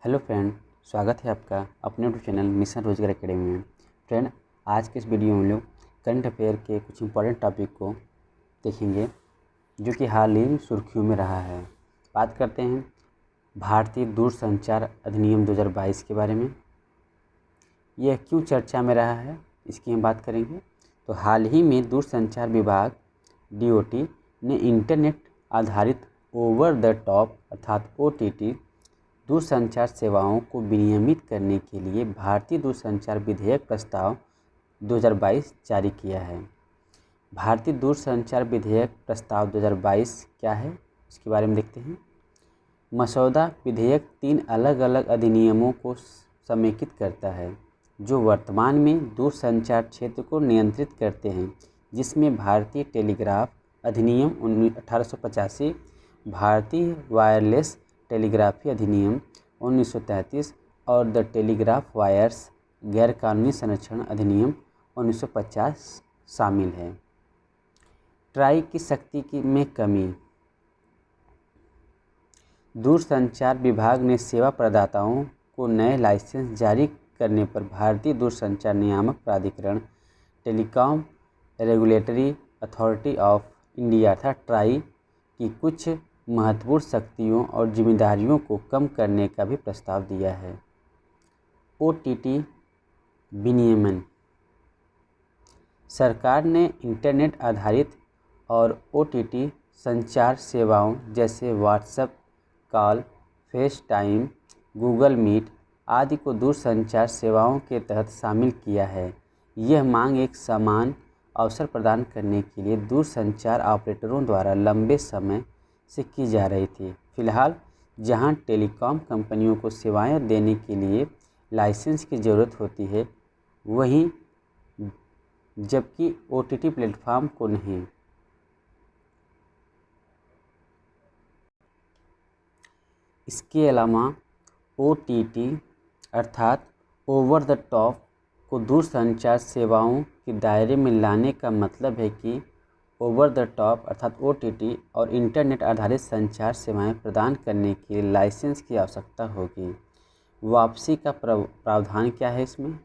Hello friend, स्वागत है आपका अपने यूट्यूब चैनल मिशन रोजगार एकेडमी में। फ्रेंड, आज के इस वीडियो में हम लोग करंट अफेयर के कुछ इंपॉर्टेंट टॉपिक को देखेंगे जो कि हाल ही सुर्खियों में रहा है। बात करते हैं भारतीय दूरसंचार अधिनियम 2022 के बारे में। यह क्यों चर्चा में रहा है इसकी हम बात करेंगे। तो हाल ही में दूरसंचार विभाग DOT ने इंटरनेट आधारित ओवर द टॉप अर्थात OTT दूरसंचार सेवाओं को विनियमित करने के लिए भारतीय दूरसंचार विधेयक प्रस्ताव 2022 जारी किया है। भारतीय दूरसंचार विधेयक प्रस्ताव 2022 क्या है इसके बारे में देखते हैं। मसौदा विधेयक 3 अलग अलग अधिनियमों को समेकित करता है जो वर्तमान में दूरसंचार क्षेत्र को नियंत्रित करते हैं, जिसमें भारतीय टेलीग्राफ अधिनियम 1885, भारतीय वायरलेस टेलीग्राफी अधिनियम 1933 और द टेलीग्राफ वायर्स गैरकानूनी संरक्षण अधिनियम 1950 शामिल है। ट्राई की शक्ति में कमी। दूरसंचार विभाग ने सेवा प्रदाताओं को नए लाइसेंस जारी करने पर भारतीय दूरसंचार नियामक प्राधिकरण telecom regulatory authority of India अर्थात ट्राई की कुछ महत्वपूर्ण शक्तियों और जिम्मेदारियों को कम करने का भी प्रस्ताव दिया है। OTT विनियमन। सरकार ने इंटरनेट आधारित और OTT संचार सेवाओं जैसे WhatsApp call, FaceTime, Google Meet आदि को दूरसंचार सेवाओं के तहत शामिल किया है। यह मांग एक समान अवसर प्रदान करने के लिए दूरसंचार ऑपरेटरों द्वारा लंबे समय से की जा रही थी। फिलहाल जहां टेलीकॉम कंपनियों को सेवाएं देने के लिए लाइसेंस की ज़रूरत होती है, वहीं जबकि OTT प्लेटफॉर्म को नहीं। इसके अलावा OTT अर्थात ओवर द टॉप को दूरसंचार सेवाओं के दायरे में लाने का मतलब है कि ओवर द टॉप अर्थात OTT और इंटरनेट आधारित संचार सेवाएं प्रदान करने के लिए लाइसेंस की आवश्यकता होगी। वापसी का प्रावधान क्या है इसमें?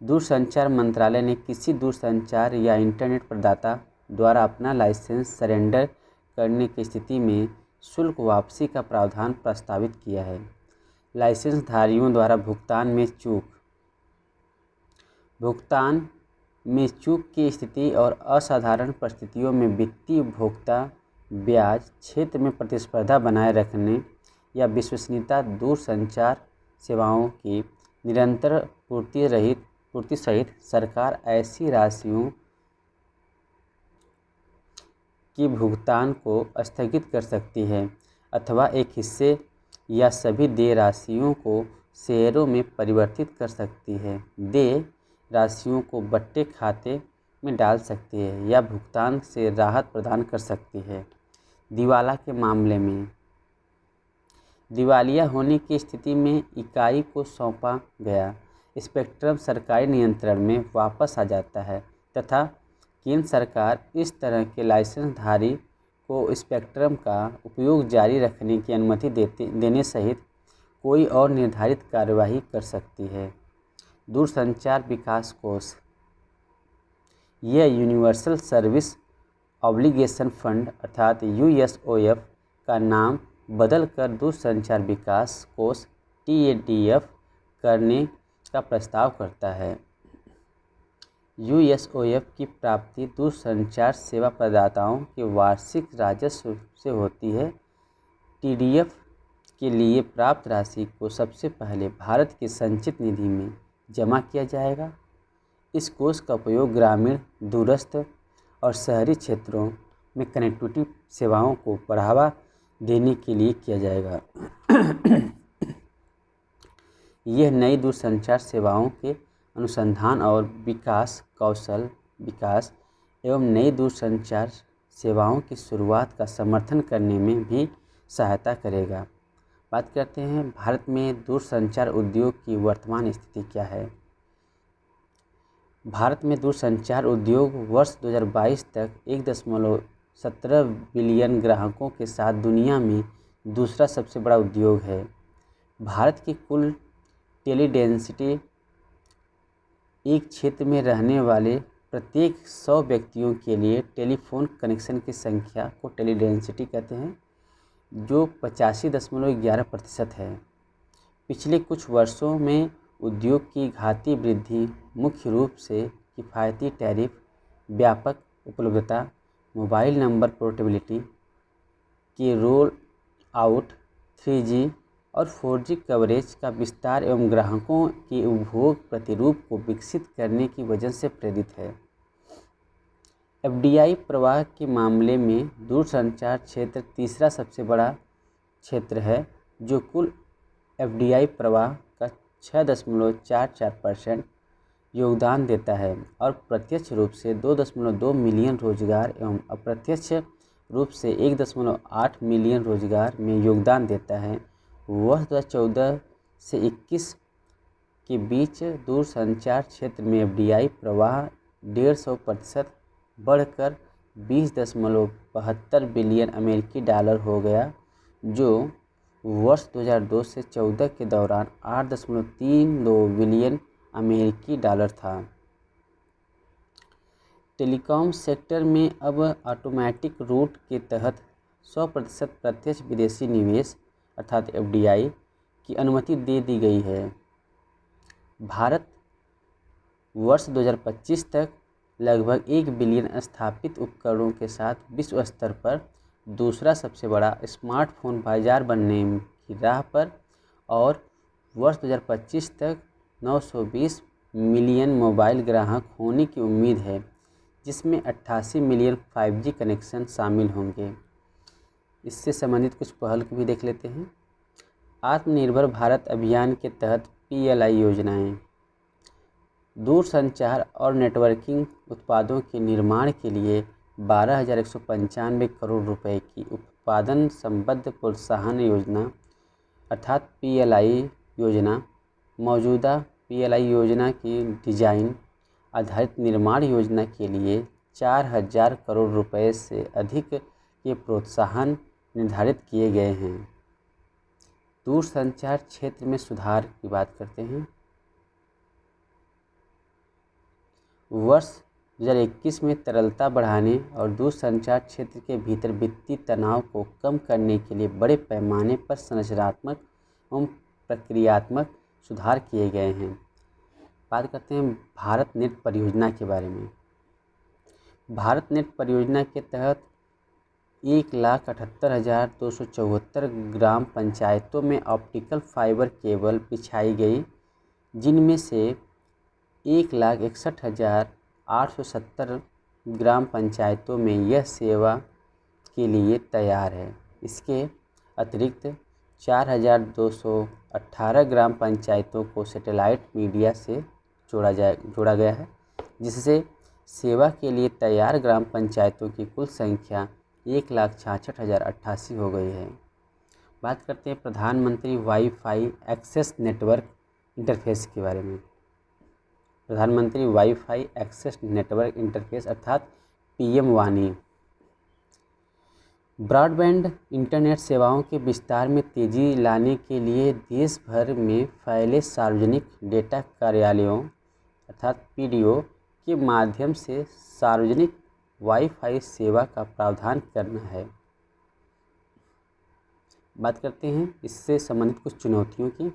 दूरसंचार मंत्रालय ने किसी दूरसंचार या इंटरनेट प्रदाता द्वारा अपना लाइसेंस सरेंडर करने की स्थिति में शुल्क वापसी का प्रावधान प्रस्तावित किया है। लाइसेंसधारियों द्वारा भुगतान में चूक की स्थिति और असाधारण परिस्थितियों में वित्तीय उपभोक्ता ब्याज क्षेत्र में प्रतिस्पर्धा बनाए रखने या विश्वसनीयता दूरसंचार सेवाओं की निरंतर पूर्ति सहित सरकार ऐसी राशियों की भुगतान को स्थगित कर सकती है अथवा एक हिस्से या सभी देय राशियों को शेयरों में परिवर्तित कर सकती है, देय राशियों को बट्टे खाते में डाल सकती है या भुगतान से राहत प्रदान कर सकती है। दिवाला के मामले में दिवालिया होने की स्थिति में इकाई को सौंपा गया स्पेक्ट्रम सरकारी नियंत्रण में वापस आ जाता है तथा केंद्र सरकार इस तरह के लाइसेंसधारी को स्पेक्ट्रम का उपयोग जारी रखने की अनुमति देने सहित कोई और निर्धारित कार्यवाही कर सकती है। दूरसंचार विकास कोष। यह यूनिवर्सल सर्विस ऑब्लिगेशन फंड अर्थात USOF का नाम बदलकर दूरसंचार विकास कोष TADF करने का प्रस्ताव करता है। USOF की प्राप्ति दूरसंचार सेवा प्रदाताओं के वार्षिक राजस्व से होती है। TDF के लिए प्राप्त राशि को सबसे पहले भारत की संचित निधि में जमा किया जाएगा। इस कोष का उपयोग ग्रामीण, दूरस्थ और शहरी क्षेत्रों में कनेक्टिविटी सेवाओं को बढ़ावा देने के लिए किया जाएगा। यह नई दूरसंचार सेवाओं के अनुसंधान और विकास, कौशल विकास एवं नई दूरसंचार सेवाओं की शुरुआत का समर्थन करने में भी सहायता करेगा। बात करते हैं भारत में दूरसंचार उद्योग की वर्तमान स्थिति क्या है। भारत में दूरसंचार उद्योग वर्ष 2022 तक 1.17 बिलियन ग्राहकों के साथ दुनिया में दूसरा सबसे बड़ा उद्योग है। भारत की कुल टेलीडेंसिटी एक क्षेत्र में रहने वाले प्रत्येक 100 व्यक्तियों के लिए टेलीफोन कनेक्शन की संख्या को टेलीडेंसिटी कहते हैं, जो 85.11% है। पिछले कुछ वर्षों में उद्योग की घाती वृद्धि मुख्य रूप से किफ़ायती टैरिफ, व्यापक उपलब्धता, मोबाइल नंबर पोर्टेबिलिटी के रोल आउट, 3G और 4G कवरेज का विस्तार एवं ग्राहकों के उपभोग प्रतिरूप को विकसित करने की वजह से प्रेरित है। FDI प्रवाह के मामले में दूरसंचार क्षेत्र तीसरा सबसे बड़ा क्षेत्र है, जो कुल FDI प्रवाह का 6.44% योगदान देता है और प्रत्यक्ष रूप से 2.2 मिलियन रोजगार एवं अप्रत्यक्ष रूप से 1.8 मिलियन रोजगार में योगदान देता है। वर्ष 2014 से 21 के बीच दूरसंचार क्षेत्र में FDI प्रवाह 150% बढ़कर 20.72 बिलियन अमेरिकी डॉलर हो गया, जो वर्ष 2002 से 14 के दौरान 8.32 बिलियन अमेरिकी डॉलर था। टेलीकॉम सेक्टर में अब ऑटोमेटिक रूट के तहत 100% प्रत्यक्ष विदेशी निवेश अर्थात FDI की अनुमति दे दी गई है। भारत वर्ष 2025 तक लगभग 1 बिलियन स्थापित उपकरणों के साथ विश्व स्तर पर दूसरा सबसे बड़ा स्मार्टफोन बाजार बनने की राह पर और वर्ष 2025 तक 920 मिलियन मोबाइल ग्राहक होने की उम्मीद है, जिसमें 88 मिलियन 5G कनेक्शन शामिल होंगे। इससे संबंधित कुछ पहल भी देख लेते हैं। आत्मनिर्भर भारत अभियान के तहत PLI योजनाएं। दूरसंचार और नेटवर्किंग उत्पादों के निर्माण के लिए 12,195 करोड़ रुपए की उत्पादन संबद्ध प्रोत्साहन योजना अर्थात PLI योजना, मौजूदा PLI योजना की डिजाइन आधारित निर्माण योजना के लिए 4,000 करोड़ रुपए से अधिक के प्रोत्साहन निर्धारित किए गए हैं। दूरसंचार क्षेत्र में सुधार की बात करते हैं। वर्ष 2021 में तरलता बढ़ाने और दूरसंचार क्षेत्र के भीतर वित्तीय तनाव को कम करने के लिए बड़े पैमाने पर संरचनात्मक एवं प्रक्रियात्मक सुधार किए गए हैं। बात करते हैं भारत नेट परियोजना के बारे में। भारत नेट परियोजना के तहत 1,78,274 ग्राम पंचायतों में ऑप्टिकल फाइबर केबल बिछाई गई, जिनमें से 1,61,870 ग्राम पंचायतों में यह सेवा के लिए तैयार है। इसके अतिरिक्त 4,218 ग्राम पंचायतों को सैटेलाइट मीडिया से जोड़ा गया है, जिससे सेवा के लिए तैयार ग्राम पंचायतों की कुल संख्या 1,66,088 हो गई है। बात करते हैं प्रधानमंत्री वाईफाई एक्सेस नेटवर्क इंटरफेस के बारे में। प्रधानमंत्री वाईफाई एक्सेस नेटवर्क इंटरफेस अर्थात PM वानी ब्रॉडबैंड इंटरनेट सेवाओं के विस्तार में तेजी लाने के लिए देश भर में फैले सार्वजनिक डेटा कार्यालयों अर्थात PDO के माध्यम से सार्वजनिक वाईफाई सेवा का प्रावधान करना है। बात करते हैं इससे संबंधित कुछ चुनौतियों की।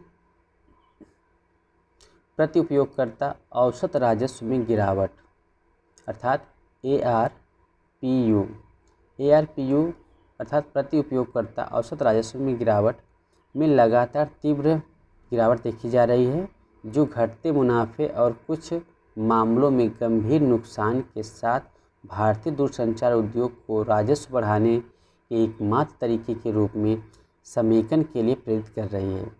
प्रति उपयोगकर्ता औसत राजस्व में गिरावट अर्थात ARPU अर्थात प्रति उपयोगकर्ता औसत राजस्व में गिरावट में लगातार तीव्र गिरावट देखी जा रही है, जो घटते मुनाफे और कुछ मामलों में गंभीर नुकसान के साथ भारतीय दूरसंचार उद्योग को राजस्व बढ़ाने के एकमात्र तरीके के रूप में समेकन के लिए प्रेरित कर रही है।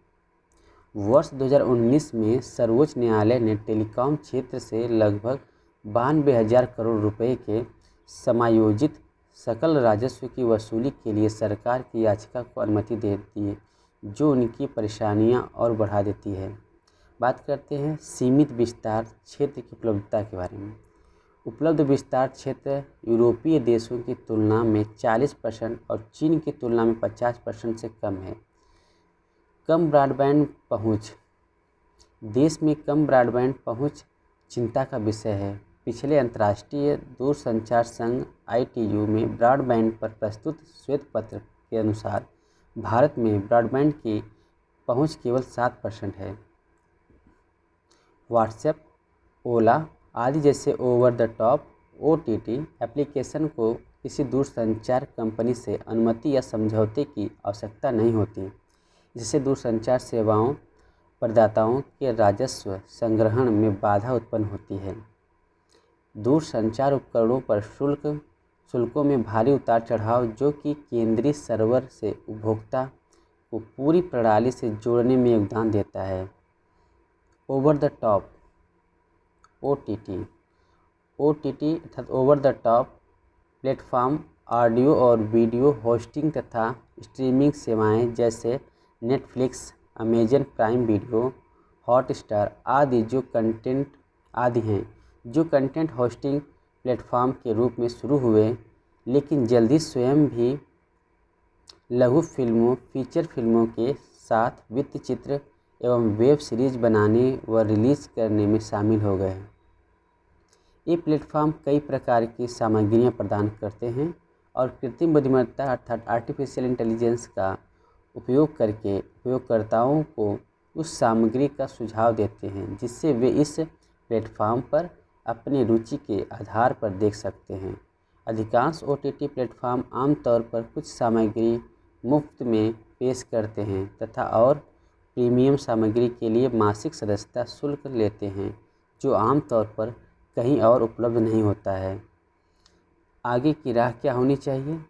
वर्ष 2019 में सर्वोच्च न्यायालय ने टेलीकॉम क्षेत्र से लगभग 92,000 करोड़ रुपए के समायोजित सकल राजस्व की वसूली के लिए सरकार की याचिका को अनुमति दे दी, जो उनकी परेशानियां और बढ़ा देती है। बात करते हैं सीमित विस्तार क्षेत्र की उपलब्धता के बारे में। उपलब्ध विस्तार क्षेत्र यूरोपीय देशों की तुलना में 40% और चीन की तुलना में 50% से कम है। कम ब्रॉडबैंड पहुंच। देश में कम ब्रॉडबैंड पहुंच चिंता का विषय है। पिछले अंतर्राष्ट्रीय दूरसंचार संघ ITU में ब्रॉडबैंड पर प्रस्तुत श्वेत पत्र के अनुसार भारत में ब्रॉडबैंड की पहुंच केवल 7% है। व्हाट्सएप, ओला आदि जैसे over the top OTT application को किसी दूरसंचार कंपनी से अनुमति या समझौते की आवश्यकता नहीं होती। इससे दूरसंचार सेवाओं प्रदाताओं के राजस्व संग्रहण में बाधा उत्पन्न होती है। दूरसंचार उपकरणों पर शुल्कों में भारी उतार चढ़ाव, जो कि केंद्रीय सर्वर से उपभोक्ता को पूरी प्रणाली से जोड़ने में योगदान देता है। ओवर द टॉप OTT अर्थात over the top platform audio और वीडियो होस्टिंग तथा स्ट्रीमिंग सेवाएं जैसे Netflix, Amazon prime video, Hotstar आदि हैं, जो कंटेंट होस्टिंग प्लेटफॉर्म के रूप में शुरू हुए, लेकिन जल्दी स्वयं भी लघु फिल्मों, फीचर फिल्मों के साथ वृत्तचित्र एवं वेब सीरीज बनाने व रिलीज़ करने में शामिल हो गए। ये प्लेटफॉर्म कई प्रकार की सामग्रियां प्रदान करते हैं और कृत्रिम बुद्धिमत्ता अर्थात आर्टिफिशियल इंटेलिजेंस का उपयोग करके उपयोगकर्ताओं को उस सामग्री का सुझाव देते हैं जिससे वे इस प्लेटफॉर्म पर अपनी रुचि के आधार पर देख सकते हैं। अधिकांश OTT प्लेटफॉर्म आमतौर पर कुछ सामग्री मुफ्त में पेश करते हैं तथा और प्रीमियम सामग्री के लिए मासिक सदस्यता शुल्क लेते हैं, जो आमतौर पर कहीं और उपलब्ध नहीं होता है। आगे की राह क्या होनी चाहिए?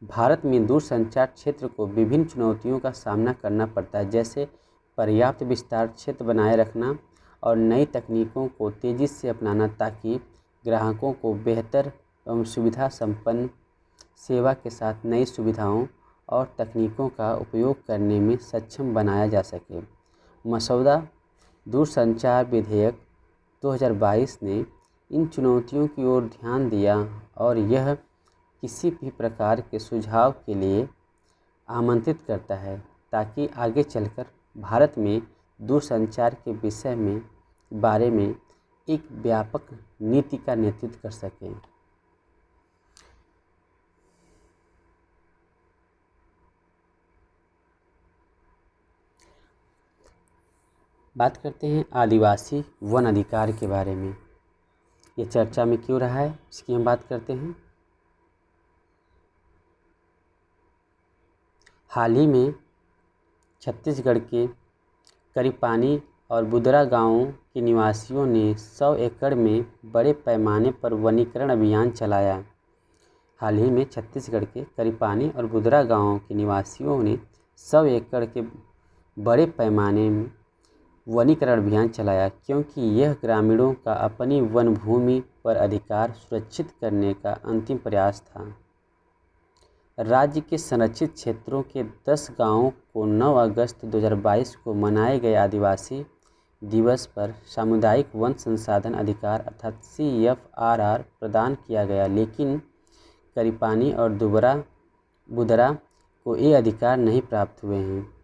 भारत में दूरसंचार क्षेत्र को विभिन्न चुनौतियों का सामना करना पड़ता है, जैसे पर्याप्त विस्तार क्षेत्र बनाए रखना और नई तकनीकों को तेज़ी से अपनाना, ताकि ग्राहकों को बेहतर एवं सुविधा संपन्न सेवा के साथ नई सुविधाओं और तकनीकों का उपयोग करने में सक्षम बनाया जा सके। मसौदा दूरसंचार विधेयक 2022 ने इन चुनौतियों की ओर ध्यान दिया और यह किसी भी प्रकार के सुझाव के लिए आमंत्रित करता है ताकि आगे चलकर भारत में दूरसंचार के विषय में बारे में एक व्यापक नीति का नेतृत्व कर सके। बात करते हैं आदिवासी वन अधिकार के बारे में। ये चर्चा में क्यों रहा है, इसकी हम बात करते हैं। हाल ही में छत्तीसगढ़ के करीपानी और बुदरा गांवों के निवासियों ने 100 एकड़ में बड़े पैमाने पर वनीकरण अभियान चलाया। हाल ही में छत्तीसगढ़ के करीपानी और बुदरा गांवों के निवासियों ने 100 एकड़ के बड़े पैमाने में वनीकरण अभियान चलाया, क्योंकि यह ग्रामीणों का अपनी वन भूमि पर अधिकार सुरक्षित करने का अंतिम प्रयास था। राज्य के संरक्षित क्षेत्रों के 10 गांवों को 9 अगस्त 2022 को मनाए गए आदिवासी दिवस पर सामुदायिक वन संसाधन अधिकार अर्थात CFRR प्रदान किया गया, लेकिन करीपानी और बुदरा को ये अधिकार नहीं प्राप्त हुए हैं।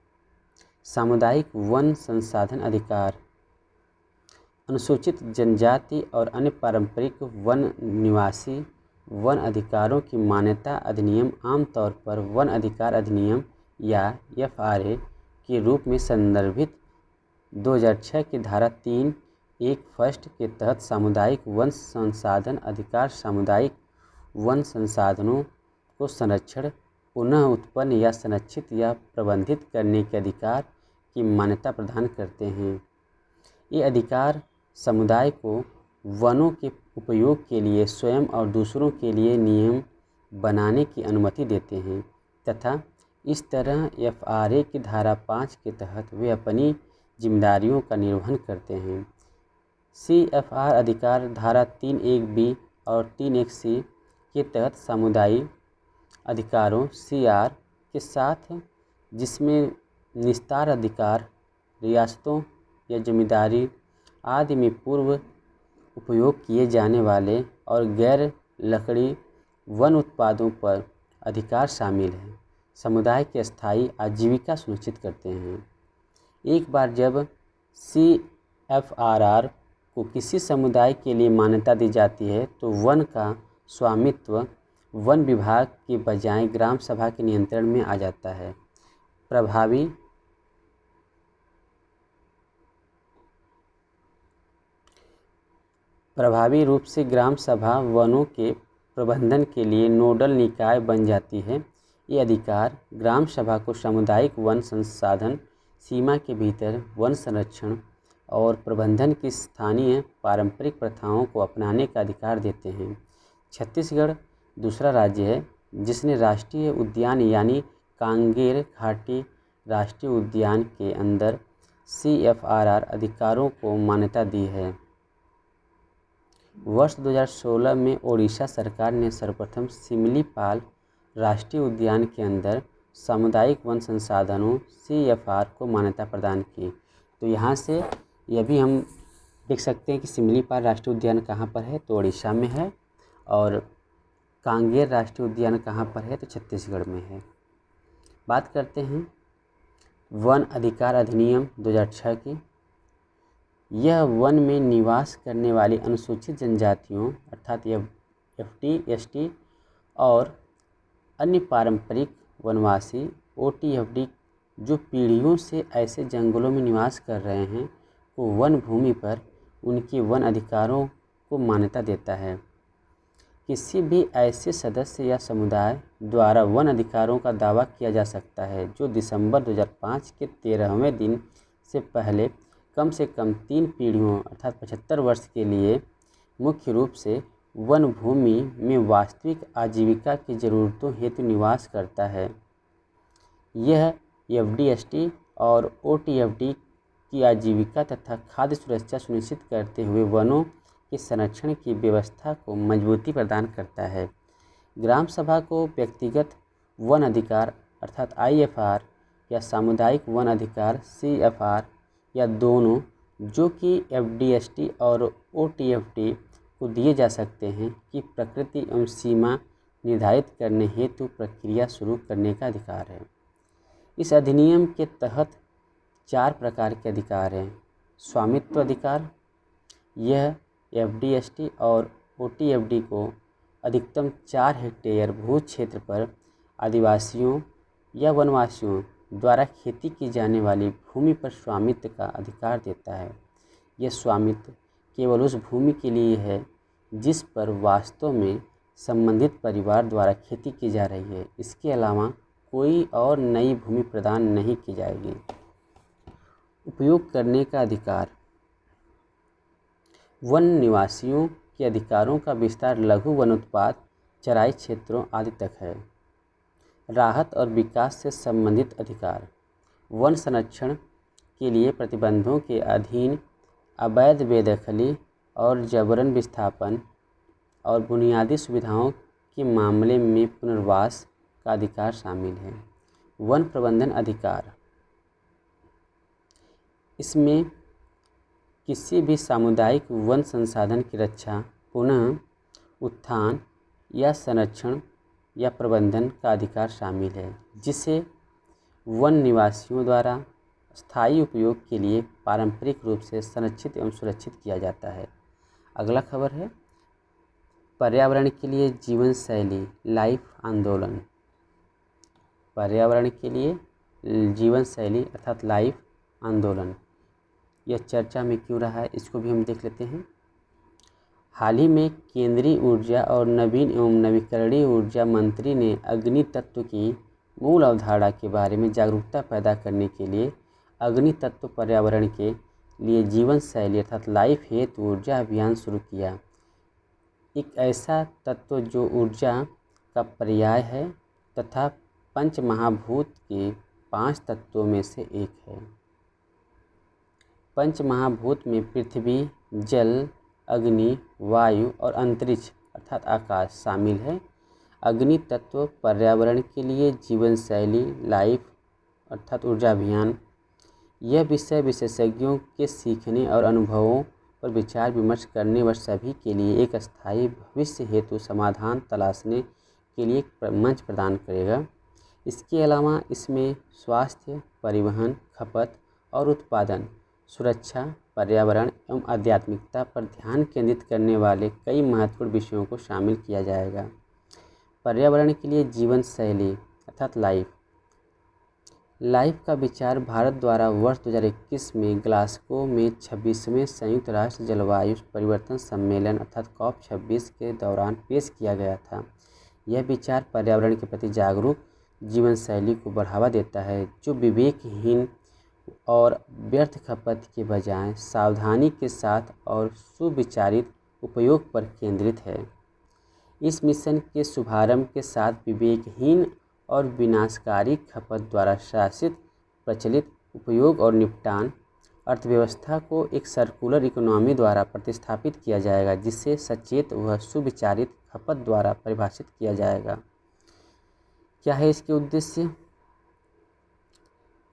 सामुदायिक वन संसाधन अधिकार अनुसूचित जनजाति और अन्य पारंपरिक वन निवासी वन अधिकारों की मान्यता अधिनियम, आमतौर पर वन अधिकार अधिनियम या FRA के रूप में संदर्भित 2006 की धारा 3(1) फर्स्ट के तहत सामुदायिक वन संसाधन अधिकार सामुदायिक वन संसाधनों को संरक्षण, पुनः उत्पन्न या संरक्षित या प्रबंधित करने के अधिकार की मान्यता प्रदान करते हैं। ये अधिकार समुदाय को वनों के उपयोग के लिए स्वयं और दूसरों के लिए नियम बनाने की अनुमति देते हैं तथा इस तरह FRA की धारा 5 के तहत वे अपनी जिम्मेदारियों का निर्वहन करते हैं। CFR अधिकार धारा 3(1)(b) और 3(1)(c) के तहत सामुदायिक अधिकारों CR के साथ, जिसमें निस्तार अधिकार, रियासतों या जमींदारी आदि में पूर्व उपयोग किए जाने वाले और गैर लकड़ी वन उत्पादों पर अधिकार शामिल है। समुदाय की स्थायी आजीविका सुनिश्चित करते हैं। एक बार जब CFRR को किसी समुदाय के लिए मान्यता दी जाती है तो वन का स्वामित्व वन विभाग के बजाय ग्राम सभा के नियंत्रण में आ जाता है। प्रभावी रूप से ग्राम सभा वनों के प्रबंधन के लिए नोडल निकाय बन जाती है। ये अधिकार ग्राम सभा को सामुदायिक वन संसाधन सीमा के भीतर वन संरक्षण और प्रबंधन की स्थानीय पारंपरिक प्रथाओं को अपनाने का अधिकार देते हैं। छत्तीसगढ़ दूसरा राज्य है जिसने राष्ट्रीय उद्यान यानी कांगेर घाटी राष्ट्रीय उद्यान के अंदर CFRR अधिकारों को मान्यता दी है। वर्ष 2016 में ओडिशा सरकार ने सर्वप्रथम सिमलीपाल राष्ट्रीय उद्यान के अंदर सामुदायिक वन संसाधनों CFR को मान्यता प्रदान की। तो यहाँ से यह भी हम देख सकते हैं कि सिमलीपाल राष्ट्रीय उद्यान कहाँ पर है, तो ओडिशा में है, और कांगेर राष्ट्रीय उद्यान कहाँ पर है, तो छत्तीसगढ़ में है। बात करते हैं वन अधिकार अधिनियम 2006 की। यह वन में निवास करने वाली अनुसूचित जनजातियों अर्थात FT, ST और अन्य पारंपरिक वनवासी OTFD जो पीढ़ियों से ऐसे जंगलों में निवास कर रहे हैं को वन भूमि पर उनके वन अधिकारों को मान्यता देता है। किसी भी ऐसे सदस्य या समुदाय द्वारा वन अधिकारों का दावा किया जा सकता है जो दिसंबर 2005 के 13वें दिन से पहले कम से कम 3 पीढ़ियों अर्थात 75 वर्ष के लिए मुख्य रूप से वन भूमि में वास्तविक आजीविका की ज़रूरतों हेतु निवास करता है। यह FD, ST और OTFD की आजीविका तथा खाद्य सुरक्षा सुनिश्चित करते हुए वनों के संरक्षण की व्यवस्था को मजबूती प्रदान करता है। ग्राम सभा को व्यक्तिगत वन अधिकार अर्थात IFR या सामुदायिक वन अधिकार CFR या दोनों जो कि FD, ST और OTFD को दिए जा सकते हैं की प्रकृति एवं सीमा निर्धारित करने हेतु प्रक्रिया शुरू करने का अधिकार है। इस अधिनियम के तहत 4 प्रकार के अधिकार हैं। स्वामित्व अधिकार, यह FD, ST और OTFD को अधिकतम 4 हेक्टेयर भू क्षेत्र पर आदिवासियों या वनवासियों द्वारा खेती की जाने वाली भूमि पर स्वामित्व का अधिकार देता है। यह स्वामित्व केवल उस भूमि के लिए है जिस पर वास्तव में संबंधित परिवार द्वारा खेती की जा रही है। इसके अलावा कोई और नई भूमि प्रदान नहीं की जाएगी। उपयोग करने का अधिकार, वन निवासियों के अधिकारों का विस्तार लघु वनोत्पाद चराई क्षेत्रों आदि तक है। राहत और विकास से संबंधित अधिकार, वन संरक्षण के लिए प्रतिबंधों के अधीन अवैध बेदखली और जबरन विस्थापन और बुनियादी सुविधाओं के मामले में पुनर्वास का अधिकार शामिल है। वन प्रबंधन अधिकार, इसमें किसी भी सामुदायिक वन संसाधन की रक्षा, पुनः उत्थान या संरक्षण या प्रबंधन का अधिकार शामिल है जिसे वन निवासियों द्वारा स्थायी उपयोग के लिए पारंपरिक रूप से संरक्षित एवं सुरक्षित किया जाता है। अगला खबर है पर्यावरण के लिए जीवन शैली लाइफ आंदोलन। पर्यावरण के लिए जीवन शैली अर्थात लाइफ आंदोलन, यह चर्चा में क्यों रहा है इसको भी हम देख लेते हैं। हाल ही में केंद्रीय ऊर्जा और नवीन एवं नवीकरणीय ऊर्जा मंत्री ने अग्नि तत्व की मूल अवधारणा के बारे में जागरूकता पैदा करने के लिए अग्नि तत्व पर्यावरण के लिए जीवन शैली अर्थात लाइफ हेतु ऊर्जा अभियान शुरू किया। एक ऐसा तत्व जो ऊर्जा का पर्याय है तथा पंच महाभूत के 5 तत्वों में से एक है। पंच महाभूत में पृथ्वी, जल, अग्नि, वायु और अंतरिक्ष अर्थात आकाश शामिल है। अग्नि तत्व पर्यावरण के लिए जीवन शैली लाइफ अर्थात ऊर्जा अभियान, यह विषय विशेषज्ञों के सीखने और अनुभवों पर विचार विमर्श करने व सभी के लिए एक स्थायी भविष्य हेतु समाधान तलाशने के लिए एक मंच प्रदान करेगा। इसके अलावा इसमें स्वास्थ्य, परिवहन, खपत और उत्पादन, सुरक्षा, पर्यावरण एवं आध्यात्मिकता पर ध्यान केंद्रित करने वाले कई महत्वपूर्ण विषयों को शामिल किया जाएगा। पर्यावरण के लिए जीवन शैली अर्थात लाइफ का विचार भारत द्वारा वर्ष 2021 में ग्लासगो में 26वें संयुक्त राष्ट्र जलवायु परिवर्तन सम्मेलन अर्थात COP26 के दौरान पेश किया गया था। यह विचार पर्यावरण के प्रति जागरूक जीवन शैली को बढ़ावा देता है, जो विवेकहीन और व्यर्थ खपत के बजाय सावधानी के साथ और सुविचारित उपयोग पर केंद्रित है। इस मिशन के शुभारंभ के साथ विवेकहीन और विनाशकारी खपत द्वारा शासित प्रचलित उपयोग और निपटान अर्थव्यवस्था को एक सर्कुलर इकोनॉमी द्वारा प्रतिस्थापित किया जाएगा, जिसे सचेत व सुविचारित खपत द्वारा परिभाषित किया जाएगा। क्या है इसके उद्देश्य?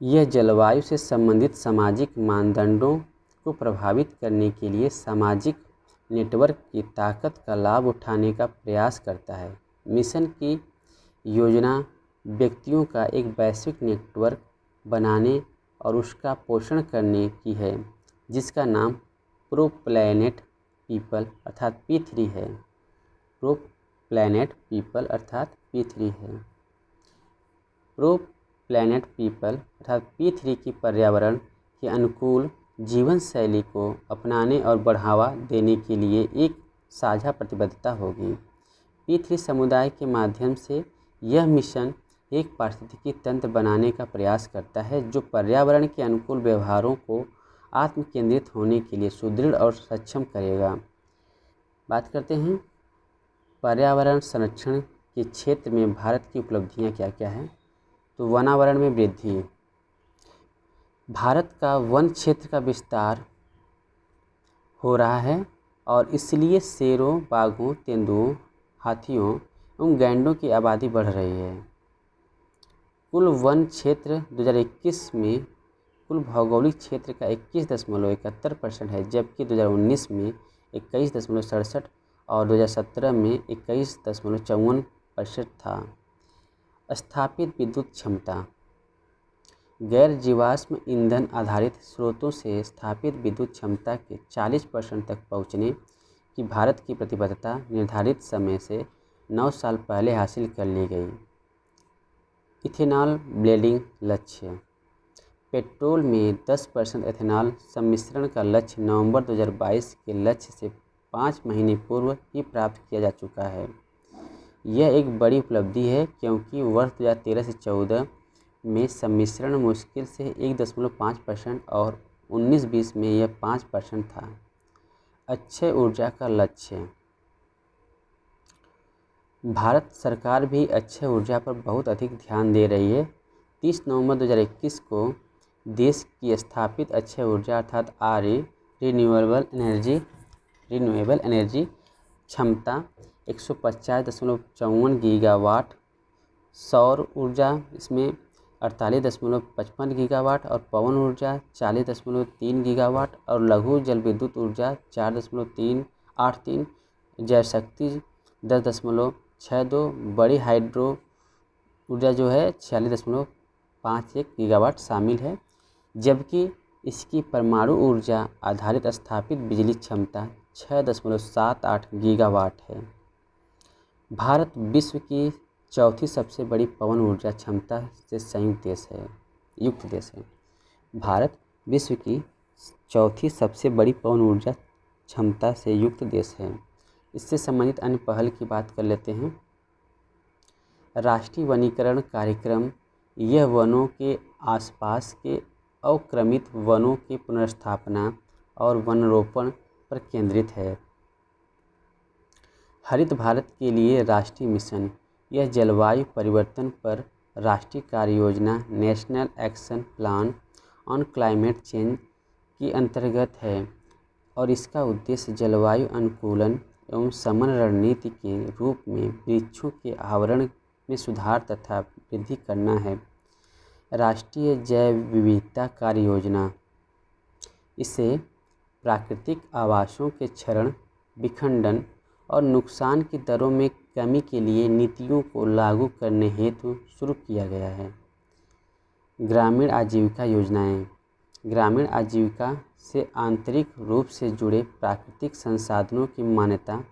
यह जलवायु से संबंधित सामाजिक मानदंडों को प्रभावित करने के लिए सामाजिक नेटवर्क की ताकत का लाभ उठाने का प्रयास करता है। मिशन की योजना व्यक्तियों का एक वैश्विक नेटवर्क बनाने और उसका पोषण करने की है, जिसका नाम प्रो प्लैनेट पीपल अर्थात P3 है। प्रो प्लैनेट पीपल अर्थात P3 है। प्रो प्लैनेट पीपल अर्थात P3 की पर्यावरण के अनुकूल जीवन शैली को अपनाने और बढ़ावा देने के लिए एक साझा प्रतिबद्धता होगी। P3 समुदाय के माध्यम से यह मिशन एक पारिस्थितिकी तंत्र बनाने का प्रयास करता है, जो पर्यावरण के अनुकूल व्यवहारों को आत्म केंद्रित होने के लिए सुदृढ़ और सक्षम करेगा। बात करते हैं पर्यावरण संरक्षण के क्षेत्र में भारत की उपलब्धियां क्या क्या हैं। तो वनावरण में वृद्धि। भारत का वन क्षेत्र का विस्तार हो रहा है और इसलिए शेरों, बाघों, तेंदुओं, हाथियों एवं गैंडों की आबादी बढ़ रही है। कुल वन क्षेत्र 2021 में कुल भौगोलिक क्षेत्र का 21.71% है, जबकि 2019 में 21.67 और 2017 में 21.54% था। स्थापित विद्युत क्षमता। गैर जीवाश्म ईंधन आधारित स्रोतों से स्थापित विद्युत क्षमता के 40% तक पहुंचने की भारत की प्रतिबद्धता निर्धारित समय से 9 साल पहले हासिल कर ली गई। इथेनॉल ब्लेंडिंग लक्ष्य। पेट्रोल में 10% एथेनॉल सम्मिश्रण का लक्ष्य नवंबर 2022 के लक्ष्य से 5 महीने पूर्व ही प्राप्त किया जा चुका है। यह एक बड़ी उपलब्धि है, क्योंकि वर्ष 2013 से 14 में सम्मिश्रण मुश्किल से 1.5% और 19-20 में यह 5% था। अक्षय ऊर्जा का लक्ष्य। भारत सरकार भी अक्षय ऊर्जा पर बहुत अधिक ध्यान दे रही है। 30 नवंबर 2021 को देश की स्थापित अक्षय ऊर्जा अर्थात RE रिन्यूएबल एनर्जी क्षमता 150.54 गीगावाट, सौर ऊर्जा इसमें 48.55 गीगावाट और पवन ऊर्जा 40.3 गीगावाट और लघु जल विद्युत ऊर्जा 4.383, जैव शक्ति 10.62, बड़ी हाइड्रो ऊर्जा जो है 46.51 गीगावाट शामिल है, जबकि इसकी परमाणु ऊर्जा आधारित स्थापित बिजली क्षमता 6.78 गीगावाट है। भारत विश्व की चौथी सबसे बड़ी पवन ऊर्जा क्षमता से युक्त देश है। भारत विश्व की चौथी सबसे बड़ी पवन ऊर्जा क्षमता से युक्त देश है। इससे संबंधित अन्य पहल की बात कर लेते हैं। राष्ट्रीय वनीकरण कार्यक्रम यह वनों के आसपास के अवक्रमित वनों की पुनर्स्थापना और वनरोपण पर केंद्रित है। हरित भारत के लिए राष्ट्रीय मिशन यह जलवायु परिवर्तन पर राष्ट्रीय कार्य योजना national action plan on climate change की अंतर्गत है और इसका उद्देश्य जलवायु अनुकूलन एवं शमन रणनीति के रूप में वृक्षों के आवरण में सुधार तथा वृद्धि करना है। राष्ट्रीय जैव विविधता कार्य योजना इसे प्राकृतिक आवासों के क्षरण, विखंडन और नुकसान की दरों में कमी के लिए नीतियों को लागू करने हेतु शुरू किया गया है। ग्रामीण आजीविका योजनाएं। ग्रामीण आजीविका से आंतरिक रूप से जुड़े प्राकृतिक संसाधनों की मान्यता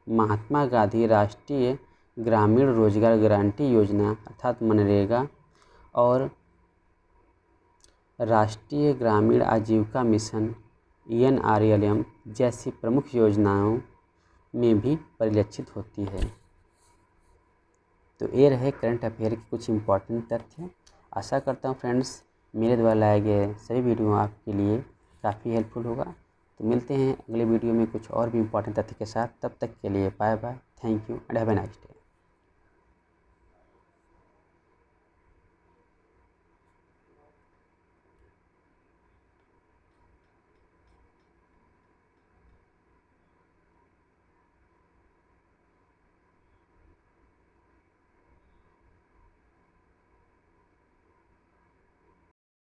महात्मा गांधी राष्ट्रीय ग्रामीण रोजगार गारंटी योजना अर्थात मनरेगा और राष्ट्रीय ग्रामीण आजीविका मिशन NRLM जैसी प्रमुख योजनाओं में भी परिलक्षित होती है। तो ये रहे करंट अफेयर के कुछ इम्पोर्टेंट तथ्य। आशा करता हूँ फ्रेंड्स मेरे द्वारा लाए गए सभी वीडियो आपके लिए काफ़ी हेल्पफुल होगा। तो मिलते हैं अगले वीडियो में कुछ और भी इम्पोर्टेंट तथ्य के साथ। तब तक के लिए bye bye, thank you and have a nice day.